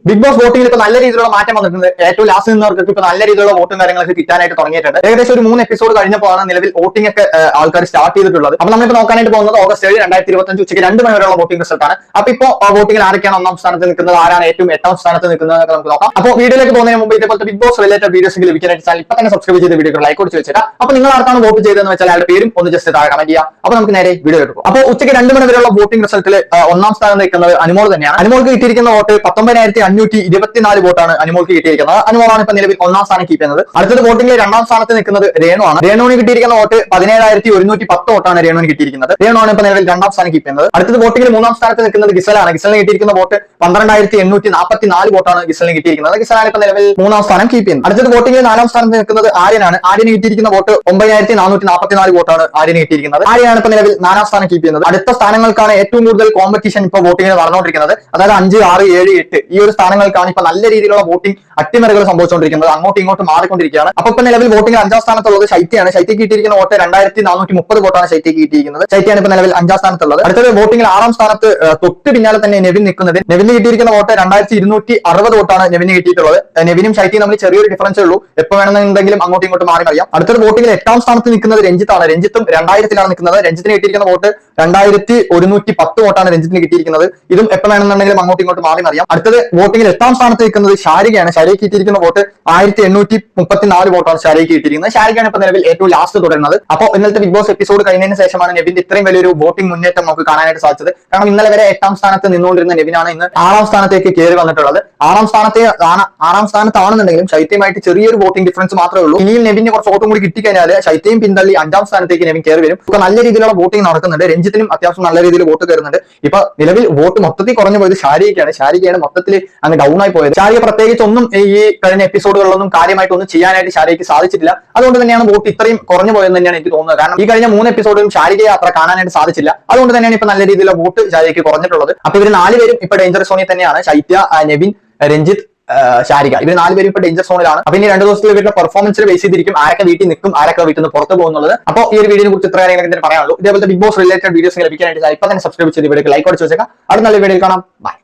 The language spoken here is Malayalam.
ബിഗ് ബോസ് വോട്ടിംഗിൽ ഇപ്പൊ നല്ല രീതിയിലുള്ള മാറ്റം വന്നിട്ടുണ്ട്. ഏറ്റവും ലാസ്റ്റ് നിന്നവർക്ക് ഇപ്പൊ നല്ല രീതിയിലുള്ള വോട്ടും കാര്യങ്ങളൊക്കെ കിട്ടാനായിട്ട് തുടങ്ങിയിട്ടുണ്ട്. ഏകദേശം ഒരു 3 എപ്പിസോഡ് കഴിഞ്ഞപ്പോഴാണ് നിലവിൽ വോട്ടിംഗ് ഒക്കെ ആൾക്കാർ സ്റ്റാർട്ട് ചെയ്തിട്ടുള്ളത്. അപ്പൊ നമ്മളിപ്പോ നോക്കാനായിട്ട് പോകുന്നത് ഓഗസ്റ്റ് 7, 2025 ഉച്ചയ്ക്ക് 2 മണി വരെയുള്ള വോട്ടിംഗ് റിസൾട്ട് ആണ്. അപ്പൊ ഇപ്പോ വോട്ടിംഗിൽ ആരൊക്കെയാണ് 1ാം സ്ഥാനത്ത് നിൽക്കുന്നത്, ആരാണ് ഏറ്റവും 8ാം സ്ഥാനത്ത് നിൽക്കുന്നത് എന്നൊക്കെ നമുക്ക് നോക്കാം. അപ്പോൾ വീഡിയോയിലേക്ക് പോകുന്നതിന് മുമ്പ് ഇതേപോലത്തെ ബിഗ് ബോസ് റിലേറ്റഡ് വീഡിയോസ് ലഭിക്കാനായിട്ട് ചാനൽ ഇപ്പൊ തന്നെ സബ്സ്ക്രൈബ് ചെയ്ത് വീഡിയോ ലൈക്ക് കൊടുത്ത് വെച്ചിട്ട് അപ്പൊ നിങ്ങൾ ആർക്കാണ് വോട്ട് ചെയ്തതെന്ന് വെച്ചാൽ അയാളുടെ പേരും ഒന്ന് ജസ്റ്റ് താഴെ കമന്റ് ചെയ്യാം. അപ്പൊ നമുക്ക് നേരെ വീഡിയോ എടുക്കും. അപ്പോൾ ഉച്ചയ്ക്ക് 2 മണി വരെയുള്ള വോട്ടിംഗ് റിസൾട്ടിൽ 1ാം സ്ഥാനം നിൽക്കുന്നത് അനുമോൾ തന്നെയാണ്. അനുമോൾക്ക് കിട്ടിയിരിക്കുന്ന വോട്ട് 19,524 വോട്ടാണ് അനുമോൾക്ക് കിട്ടിയിരിക്കുന്നത്. അനുമോളാണ് ഇപ്പൊ നിലവിൽ 1ാം സ്ഥാനം കീപ്പ് ചെയ്യുന്നത്. അടുത്തത് വോട്ടിംഗിൽ 2ാം സ്ഥാനത്ത് നിൽക്കുന്നത് രേണു ആണ്. രേണുവിന് കിട്ടിയിരിക്കുന്ന വോട്ട് 17,110 വോട്ടാണ് രേണുവിന് കിട്ടിയിരിക്കുന്നത്. രേണുവാണ് ഇപ്പൊ നിലവിൽ 2ാം സ്ഥാനം കീപ്പ് ചെയ്യുന്നത്. അടുത്തത് വോട്ടിംഗിൽ 3ാം സ്ഥാനത്ത് നിൽക്കുന്നത് ഗിസലാണ്. ഗിസലിന് കിട്ടിയിരിക്കുന്ന വോട്ട് 12,844 വോട്ടാണ് ഗിസലിന് കിട്ടിയിരിക്കുന്നത്. ഗിസലാണ് ഇപ്പൊ നിലവിൽ 3ാം സ്ഥാനം കീപ്പ് ചെയ്യുന്നത്. അടുത്തത് വോട്ടിംഗിൽ 4ാം സ്ഥാനത്ത് നിൽക്കുന്നത് ആര്യനാണ്. ആര്യന് കിട്ടിയിരിക്കുന്ന വോട്ട് 9,444 വോട്ടാണ് ആര്യന് കിട്ടിയിരിക്കുന്നത്. ആര്യനാണ് ഇപ്പൊ നിലവിൽ 4ാം സ്ഥാനം കീപ്പ് ചെയ്യുന്നത്. അടുത്ത സ്ഥാനങ്ങൾക്കാണ് ഏറ്റവും കൂടുതൽ കോമ്പറ്റീഷൻ ഇപ്പൊ വോട്ടിംഗിൽ നടന്നുകൊണ്ടിരിക്കുന്നത്. അതായത് 5, 6, 7, 8 ഈ ഒരു സ്ഥാനങ്ങൾക്കാണ് ഇപ്പൊ നല്ല രീതിയിലുള്ള വോട്ടിംഗ് അട്ടിമറികൾ സംഭവിച്ചുകൊണ്ടിരിക്കുന്നത്. അങ്ങോട്ടും ഇങ്ങോട്ടും മാറിക്കൊണ്ടിരിക്കുകയാണ്. അപ്പൊ ഇപ്പൊ നിലവിൽ വോട്ടിംഗിൽ 5ാം സ്ഥാനത്തുള്ളത് ശൈത്യയാണ്. ശൈത്യക്ക് കിട്ടിയിരിക്കുന്ന വോട്ട് 2,430 വോട്ടാണ് ശൈത്യക്ക് കിട്ടിയിരിക്കുന്നത്. ശൈത്യാണ് ഇപ്പൊ നിലവിൽ 5ാം സ്ഥാനത്തുള്ളത്. അടുത്തത് വോട്ടിംഗിൽ 6ാം സ്ഥാനത്ത് തൊട്ട് പിന്നാലെ തന്നെ നെവിൻ നിൽക്കുന്നത്. നെവിന് കിട്ടിയിരിക്കുന്ന വോട്ട് 2,260 വോട്ടാണ് നെവിന് കിട്ടിയിട്ടുള്ളത്. നെവിനും ശൈത്യയും തമ്മിൽ ചെറിയൊരു ഡിഫറൻസേ ഉള്ളൂ. എപ്പോ വേണമെന്നുണ്ടെങ്കിലും അങ്ങോട്ടും ഇങ്ങോട്ടും മാറി അറിയാം. അടുത്തത് വോട്ടിംഗിൽ 8ാം സ്ഥാനത്ത് നിൽക്കുന്നത് രഞ്ജിത്താണ്. രഞ്ജിത്തും 2000-ലാണ് നിൽക്കുന്നത്. രഞ്ജിത്തിന് കിട്ടിയിരിക്കുന്ന വോട്ട് 2,110 വോട്ടാണ് രഞ്ജിത്തിന് കിട്ടിയിരിക്കുന്നത്. ഇതും എപ്പോ വേണമെന്നുണ്ടെങ്കിലും അങ്ങോട്ടും ഇങ്ങോട്ടും മാറി അറിയാം. അടുത്തത് വോട്ടിംഗിൽ 8ാം സ്ഥാനത്ത് നിൽക്കുന്നത് ഷാരികയാണ്. ഷാരിക്ക് കിട്ടിയിരിക്കുന്ന വോട്ട് 1,834 വോട്ടാണ് ഷാരിക്ക് കിട്ടിയിരിക്കുന്നത്. ഷാരിക്കാണ് ഇപ്പൊ നിലവിൽ ഏറ്റവും ലാസ്റ്റ് തുടരുന്നത്. അപ്പോൾ ഇന്നലത്തെ ബിഗ് ബോസ് എപ്പിസോഡ് കഴിഞ്ഞതിന് ശേഷമാണ് നെവിന്റെ ഇത്രയും വലിയൊരു വോട്ടിംഗ് മുന്നേറ്റം നമുക്ക് കാണാനായിട്ട് സാധിച്ചത്. കാരണം ഇന്നലെ വരെ 8ാം സ്ഥാനത്ത് നിന്നുകൊണ്ടിരുന്ന നെവിനാണ് ഇന്ന് 6ാം സ്ഥാനത്തേക്ക് കയറി വന്നിട്ടുള്ളത്. 6ാം സ്ഥാനത്താണെന്നുണ്ടെങ്കിലും ശൈത്യമായിട്ട് ചെറിയൊരു വോട്ടിംഗ് ഡിഫറൻസ് മാത്രമേ ഉള്ളൂ. ഇനിയും നെവിന് കുറച്ച് വോട്ടും കൂടി കിട്ടിക്കഴിഞ്ഞാൽ ശൈത്യയും പിന്തള്ളി 5ാം സ്ഥാനത്തേക്ക് നെവിൻ കയറി വരും. ഇപ്പൊ നല്ല രീതിയിലുള്ള വോട്ടിംഗ് നടക്കുന്നുണ്ട്. രഞ്ജിത്തിനും അത്യാവശ്യം നല്ല രീതിയിൽ വോട്ട് കയറുന്നുണ്ട്. ഇപ്പൊ നിലവിൽ വോട്ട് മൊത്തത്തിൽ കുറഞ്ഞു പോയത് ഷാരികയാണ് മൊത്തത്തിൽ അങ്ങ് ഡൗൺ ആയി പോയത്. ഷാരിക പ്രത്യേകിച്ച് ഒന്നും ഈ കഴിഞ്ഞ എപ്പിസോഡുകളിലൊന്നും കാര്യമായിട്ടൊന്നും ചെയ്യാനായിട്ട് ഷാരികയ്ക്ക് സാധിച്ചിട്ടില്ല. അതുകൊണ്ട് തന്നെയാണ് വോട്ട് ഇത്രയും കുറഞ്ഞു പോയെന്ന് തന്നെയാണ് എനിക്ക് തോന്നുന്നത്. കാരണം ഈ കഴിഞ്ഞ 3 എപ്പിസോഡിലും ഷാരികയെ അത്ര കാണാനായിട്ട് സാധിച്ചില്ല. അതുകൊണ്ട് തന്നെയാണ് ഇപ്പൊ നല്ല രീതിയിലുള്ള വോട്ട് ഷാരികയ്ക്ക് കുറഞ്ഞിട്ടുള്ളത്. അപ്പൊ ഇവർ 4 പേരും ഇപ്പൊ ഡേഞ്ചർ സോണിൽ തന്നെയാണ്. ശൈത്യ, നെവിൻ, രഞ്ജിത്ത്, ഷാരിക ഇവർ 4 പേരും ഇപ്പൊ ഡേഞ്ചർ സോണിലാണ്. അപ്പൊ ഇനി 2 ദിവസത്തിൽ ഇവരുടെ പെർഫോമൻസിൽ ബേസ് ചെയ്തിരിക്കും ആരൊക്കെ വീട്ടിൽ നിൽക്കും, ആരൊക്കെ വീട്ടിൽ നിന്ന് പുറത്തു പോകുന്നുള്ളത്. അപ്പോൾ ഈ ഒരു വീഡിയോനെ കുറിച്ച് ഇത്ര കാര്യങ്ങളൊക്കെ പറയാനുള്ളൂ. ഇതേപോലത്തെ ബിഗ് ബോസ് റിലേറ്റഡ് വീഡിയോസ് ലഭിക്കാനായിട്ട് ഇപ്പൊ തന്നെ സബ്സ്ക്രൈബ് ചെയ്ത് വീഡിയോക്ക് ലൈക്ക് അടിച്ച് വെച്ചേക്കാം. അടുത്ത നല്ല വീഡിയോയിൽ കാണാം. ബൈ.